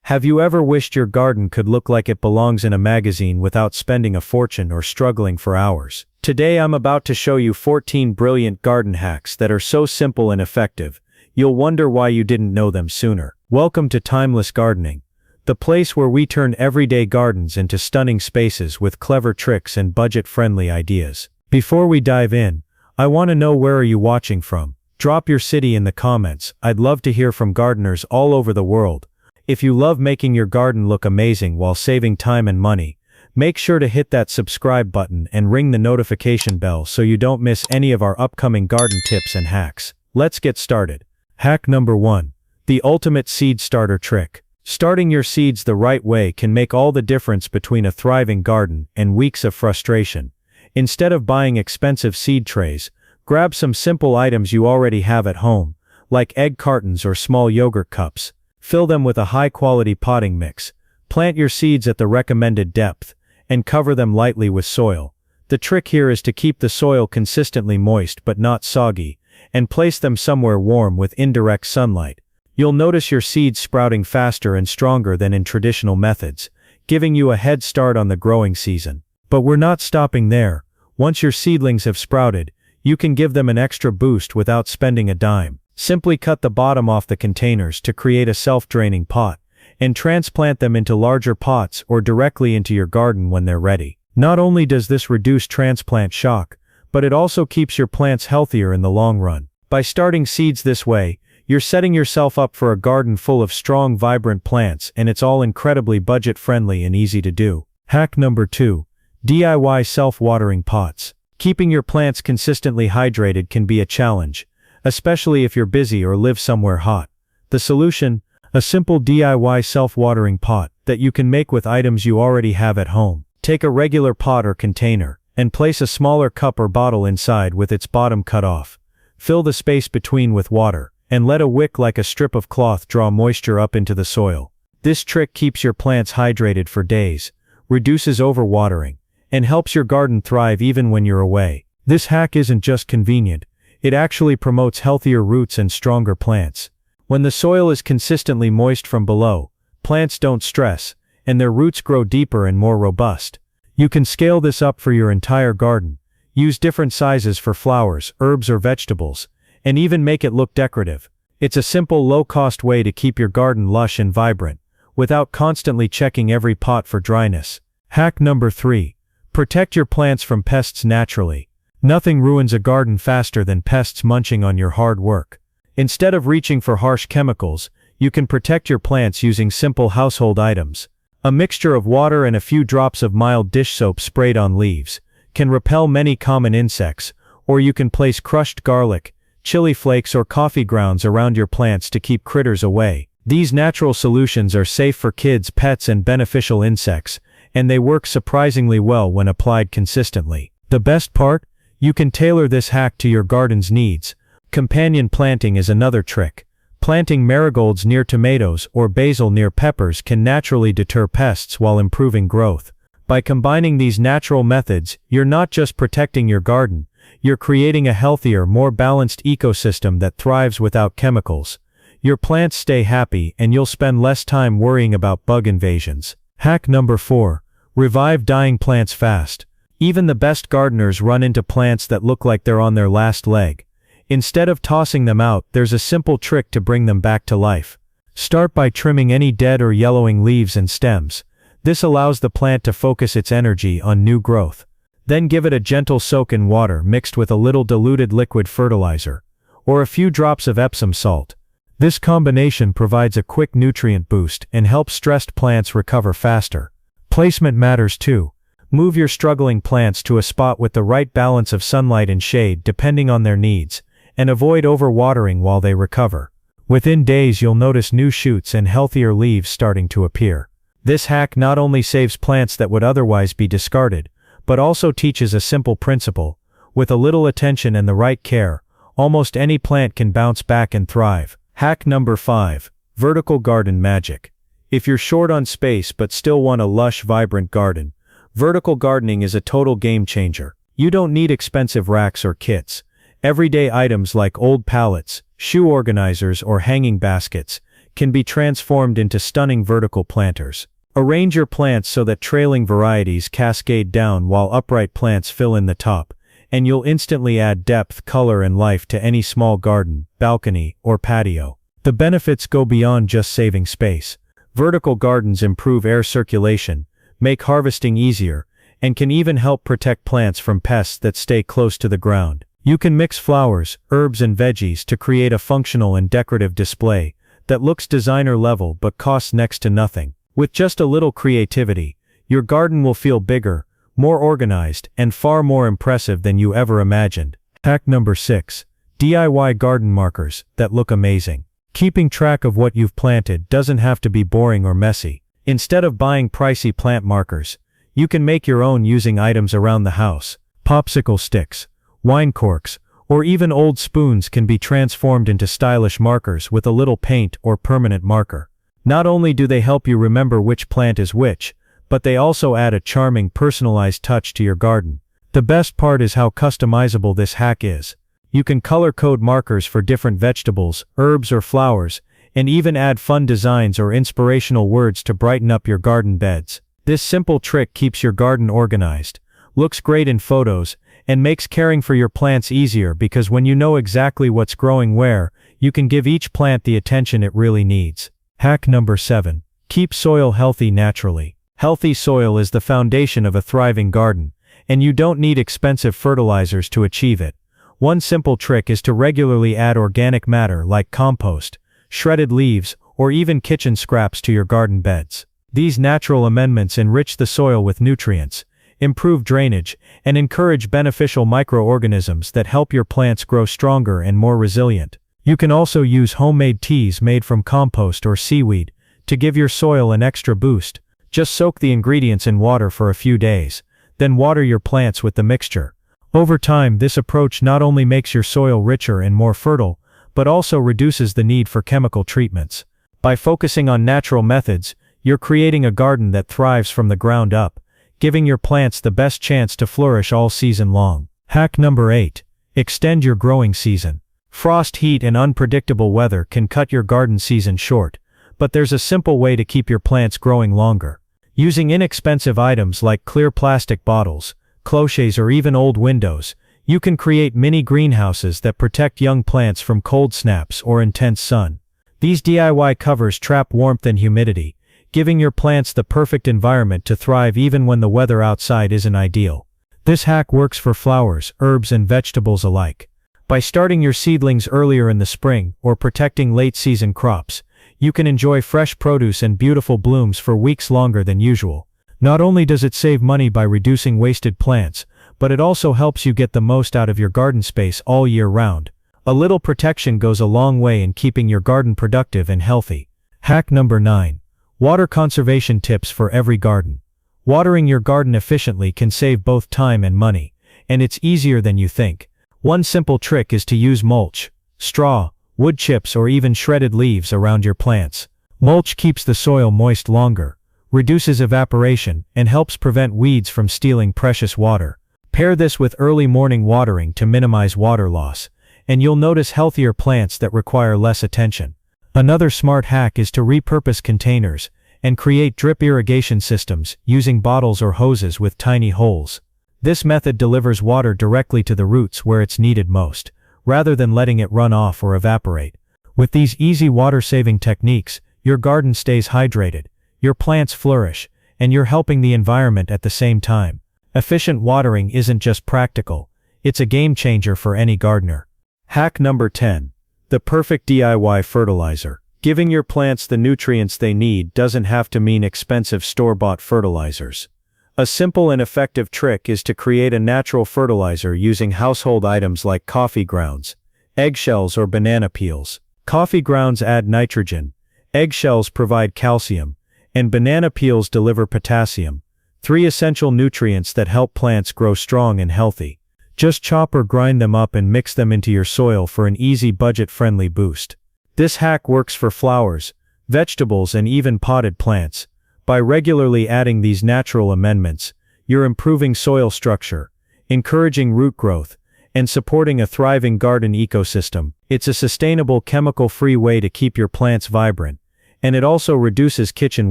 Have you ever wished your garden could look like it belongs in a magazine without spending a fortune or struggling for hours? Today I'm about to show you 14 brilliant garden hacks that are so simple and effective, you'll wonder why you didn't know them sooner. Welcome to Timeless Gardening, the place where we turn everyday gardens into stunning spaces with clever tricks and budget-friendly ideas. Before we dive in, I want to know, where are you watching from? Drop your city in the comments. I'd love to hear from gardeners all over the world. If you love making your garden look amazing while saving time and money, make sure to hit that subscribe button and ring the notification bell so you don't miss any of our upcoming garden tips and hacks. Let's get started. Hack number 1. The ultimate seed starter trick. Starting your seeds the right way can make all the difference between a thriving garden and weeks of frustration. Instead of buying expensive seed trays, grab some simple items you already have at home, like egg cartons or small yogurt cups. Fill them with a high-quality potting mix, plant your seeds at the recommended depth, and cover them lightly with soil. The trick here is to keep the soil consistently moist but not soggy, and place them somewhere warm with indirect sunlight. You'll notice your seeds sprouting faster and stronger than in traditional methods, giving you a head start on the growing season. But we're not stopping there. Once your seedlings have sprouted, you can give them an extra boost without spending a dime. Simply cut the bottom off the containers to create a self-draining pot, and transplant them into larger pots or directly into your garden when they're ready. Not only does this reduce transplant shock, but it also keeps your plants healthier in the long run. By starting seeds this way, you're setting yourself up for a garden full of strong, vibrant plants, and it's all incredibly budget-friendly and easy to do. Hack number 2. DIY self-watering pots. Keeping your plants consistently hydrated can be a challenge, especially if you're busy or live somewhere hot. The solution? A simple DIY self-watering pot that you can make with items you already have at home. Take a regular pot or container, and place a smaller cup or bottle inside with its bottom cut off. Fill the space between with water, and let a wick like a strip of cloth draw moisture up into the soil. This trick keeps your plants hydrated for days, reduces overwatering, and helps your garden thrive even when you're away. This hack isn't just convenient, it actually promotes healthier roots and stronger plants. When the soil is consistently moist from below, plants don't stress, and their roots grow deeper and more robust. You can scale this up for your entire garden, use different sizes for flowers, herbs or vegetables, and even make it look decorative. It's a simple, low-cost way to keep your garden lush and vibrant, without constantly checking every pot for dryness. Hack number 3. Protect your plants from pests naturally. Nothing ruins a garden faster than pests munching on your hard work. Instead of reaching for harsh chemicals, you can protect your plants using simple household items. A mixture of water and a few drops of mild dish soap sprayed on leaves can repel many common insects, or you can place crushed garlic, chili flakes or coffee grounds around your plants to keep critters away. These natural solutions are safe for kids, pets and beneficial insects, and they work surprisingly well when applied consistently. The best part? You can tailor this hack to your garden's needs. Companion planting is another trick. Planting marigolds near tomatoes or basil near peppers can naturally deter pests while improving growth. By combining these natural methods, you're not just protecting your garden, you're creating a healthier, more balanced ecosystem that thrives without chemicals. Your plants stay happy and you'll spend less time worrying about bug invasions. Hack number 4. Revive dying plants fast. Even the best gardeners run into plants that look like they're on their last leg. Instead of tossing them out, there's a simple trick to bring them back to life. Start by trimming any dead or yellowing leaves and stems. This allows the plant to focus its energy on new growth. Then give it a gentle soak in water mixed with a little diluted liquid fertilizer, or a few drops of Epsom salt. This combination provides a quick nutrient boost and helps stressed plants recover faster. Placement matters too. Move your struggling plants to a spot with the right balance of sunlight and shade depending on their needs, and avoid overwatering while they recover. Within days you'll notice new shoots and healthier leaves starting to appear. This hack not only saves plants that would otherwise be discarded, but also teaches a simple principle. With a little attention and the right care, almost any plant can bounce back and thrive. Hack number 5. Vertical garden magic. If you're short on space but still want a lush, vibrant garden, vertical gardening is a total game changer. You don't need expensive racks or kits. Everyday items like old pallets, shoe organizers or hanging baskets can be transformed into stunning vertical planters. Arrange your plants so that trailing varieties cascade down while upright plants fill in the top, and you'll instantly add depth, color, and life to any small garden, balcony, or patio. The benefits go beyond just saving space. Vertical gardens improve air circulation, make harvesting easier, and can even help protect plants from pests that stay close to the ground. You can mix flowers, herbs, and veggies to create a functional and decorative display that looks designer level but costs next to nothing. With just a little creativity, your garden will feel bigger, more organized, and far more impressive than you ever imagined. Hack number 6. DIY garden markers that look amazing. Keeping track of what you've planted doesn't have to be boring or messy. Instead of buying pricey plant markers, you can make your own using items around the house. Popsicle sticks, wine corks, or even old spoons can be transformed into stylish markers with a little paint or permanent marker. Not only do they help you remember which plant is which, but they also add a charming personalized touch to your garden. The best part is how customizable this hack is. You can color code markers for different vegetables, herbs, or flowers, and even add fun designs or inspirational words to brighten up your garden beds. This simple trick keeps your garden organized, looks great in photos, and makes caring for your plants easier because when you know exactly what's growing where, you can give each plant the attention it really needs. Hack number 7. Keep soil healthy naturally. Healthy soil is the foundation of a thriving garden, and you don't need expensive fertilizers to achieve it. One simple trick is to regularly add organic matter like compost, shredded leaves, or even kitchen scraps to your garden beds. These natural amendments enrich the soil with nutrients, improve drainage, and encourage beneficial microorganisms that help your plants grow stronger and more resilient. You can also use homemade teas made from compost or seaweed to give your soil an extra boost. Just soak the ingredients in water for a few days, then water your plants with the mixture. Over time, this approach not only makes your soil richer and more fertile, but also reduces the need for chemical treatments. By focusing on natural methods, you're creating a garden that thrives from the ground up, giving your plants the best chance to flourish all season long. Hack number 8. Extend your growing season. Frost, heat, and unpredictable weather can cut your garden season short, but there's a simple way to keep your plants growing longer. Using inexpensive items like clear plastic bottles, cloches, or even old windows, you can create mini greenhouses that protect young plants from cold snaps or intense sun. These DIY covers trap warmth and humidity, giving your plants the perfect environment to thrive even when the weather outside isn't ideal. This hack works for flowers, herbs, and vegetables alike. By starting your seedlings earlier in the spring or protecting late-season crops, you can enjoy fresh produce and beautiful blooms for weeks longer than usual. Not only does it save money by reducing wasted plants, but it also helps you get the most out of your garden space all year round. A little protection goes a long way in keeping your garden productive and healthy. Hack number 9. Water conservation tips for every garden. Watering your garden efficiently can save both time and money, and it's easier than you think. One simple trick is to use mulch, straw, wood chips, or even shredded leaves around your plants. Mulch keeps the soil moist longer, reduces evaporation, and helps prevent weeds from stealing precious water. Pair this with early morning watering to minimize water loss, and you'll notice healthier plants that require less attention. Another smart hack is to repurpose containers and create drip irrigation systems using bottles or hoses with tiny holes. This method delivers water directly to the roots where it's needed most, rather than letting it run off or evaporate. With these easy water-saving techniques, your garden stays hydrated, your plants flourish, and you're helping the environment at the same time. Efficient watering isn't just practical, it's a game changer for any gardener. Hack number 10. The perfect DIY fertilizer. Giving your plants the nutrients they need doesn't have to mean expensive store-bought fertilizers. A simple and effective trick is to create a natural fertilizer using household items like coffee grounds, eggshells, or banana peels. Coffee grounds add nitrogen, eggshells provide calcium, and banana peels deliver potassium, 3 essential nutrients that help plants grow strong and healthy. Just chop or grind them up and mix them into your soil for an easy budget-friendly boost. This hack works for flowers, vegetables, and even potted plants. By regularly adding these natural amendments, you're improving soil structure, encouraging root growth, and supporting a thriving garden ecosystem. It's a sustainable, chemical-free way to keep your plants vibrant and it also reduces kitchen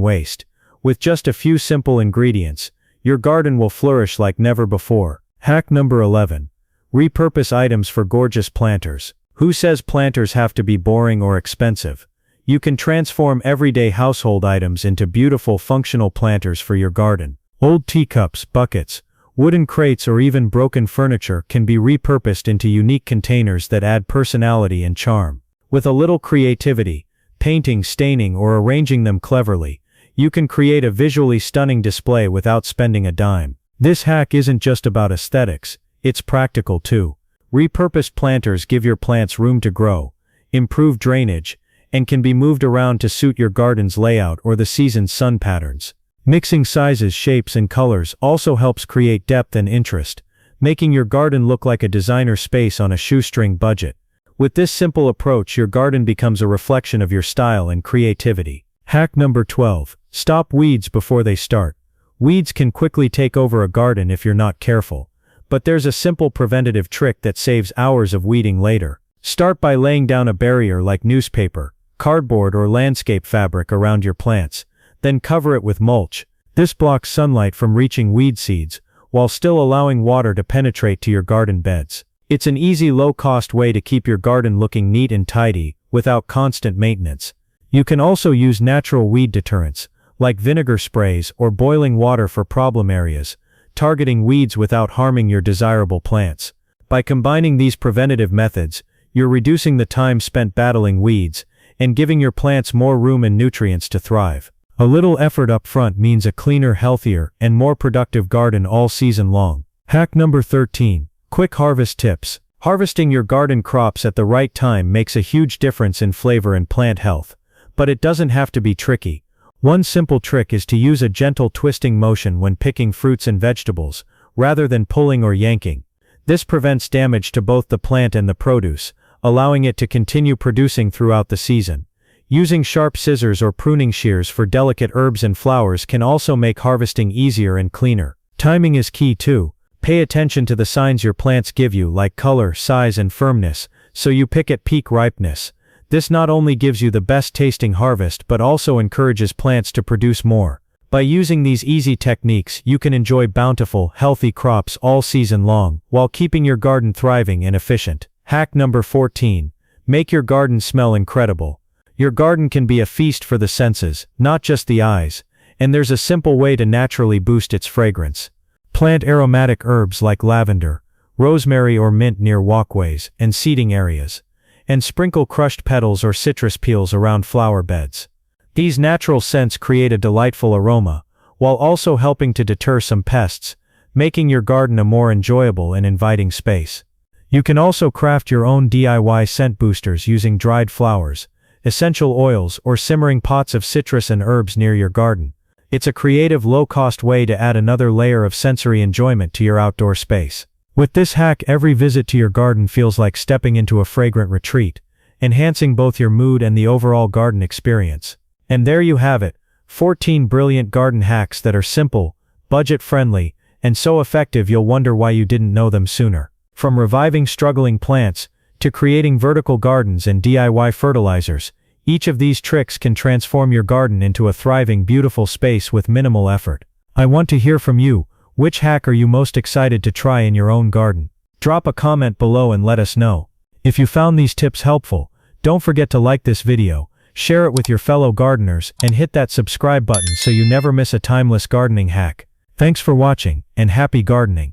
waste. With just a few simple ingredients, your garden will flourish like never before. Hack number 11. Repurpose items for gorgeous planters. Who says planters have to be boring or expensive? You can transform everyday household items into beautiful functional planters for your garden. Old teacups, buckets, wooden crates, or even broken furniture can be repurposed into unique containers that add personality and charm. With a little creativity, painting, staining, or arranging them cleverly, you can create a visually stunning display without spending a dime. This hack isn't just about aesthetics, it's practical too. Repurposed planters give your plants room to grow, improve drainage, and can be moved around to suit your garden's layout or the season's sun patterns. Mixing sizes, shapes, and colors also helps create depth and interest, making your garden look like a designer space on a shoestring budget. With this simple approach, your garden becomes a reflection of your style and creativity. Hack number 12. Stop weeds before they start. Weeds can quickly take over a garden if you're not careful, but there's a simple preventative trick that saves hours of weeding later. Start by laying down a barrier like newspaper, cardboard, or landscape fabric around your plants, then cover it with mulch. This blocks sunlight from reaching weed seeds, while still allowing water to penetrate to your garden beds. It's an easy, low-cost way to keep your garden looking neat and tidy, without constant maintenance. You can also use natural weed deterrents, like vinegar sprays or boiling water for problem areas, targeting weeds without harming your desirable plants. By combining these preventative methods, you're reducing the time spent battling weeds, and giving your plants more room and nutrients to thrive. A little effort up front means a cleaner, healthier, and more productive garden all season long. Hack number 13. Quick harvest tips. Harvesting your garden crops at the right time makes a huge difference in flavor and plant health. But it doesn't have to be tricky. One simple trick is to use a gentle twisting motion when picking fruits and vegetables, rather than pulling or yanking. This prevents damage to both the plant and the produce, allowing it to continue producing throughout the season. Using sharp scissors or pruning shears for delicate herbs and flowers can also make harvesting easier and cleaner. Timing is key too. Pay attention to the signs your plants give you, like color, size, and firmness, so you pick at peak ripeness. This not only gives you the best tasting harvest but also encourages plants to produce more. By using these easy techniques, you can enjoy bountiful, healthy crops all season long, while keeping your garden thriving and efficient. Hack number 14. Make your garden smell incredible. Your garden can be a feast for the senses, not just the eyes, and there's a simple way to naturally boost its fragrance. Plant aromatic herbs like lavender, rosemary, or mint near walkways and seating areas, and sprinkle crushed petals or citrus peels around flower beds. These natural scents create a delightful aroma, while also helping to deter some pests, making your garden a more enjoyable and inviting space. You can also craft your own DIY scent boosters using dried flowers, essential oils, or simmering pots of citrus and herbs near your garden. It's a creative, low-cost way to add another layer of sensory enjoyment to your outdoor space. With this hack, every visit to your garden feels like stepping into a fragrant retreat, enhancing both your mood and the overall garden experience. And there you have it, 14 brilliant garden hacks that are simple, budget-friendly, and so effective you'll wonder why you didn't know them sooner. From reviving struggling plants, to creating vertical gardens and DIY fertilizers, each of these tricks can transform your garden into a thriving, beautiful space with minimal effort. I want to hear from you. Which hack are you most excited to try in your own garden? Drop a comment below and let us know. If you found these tips helpful, don't forget to like this video, share it with your fellow gardeners, and hit that subscribe button so you never miss a timeless gardening hack. Thanks for watching, and happy gardening.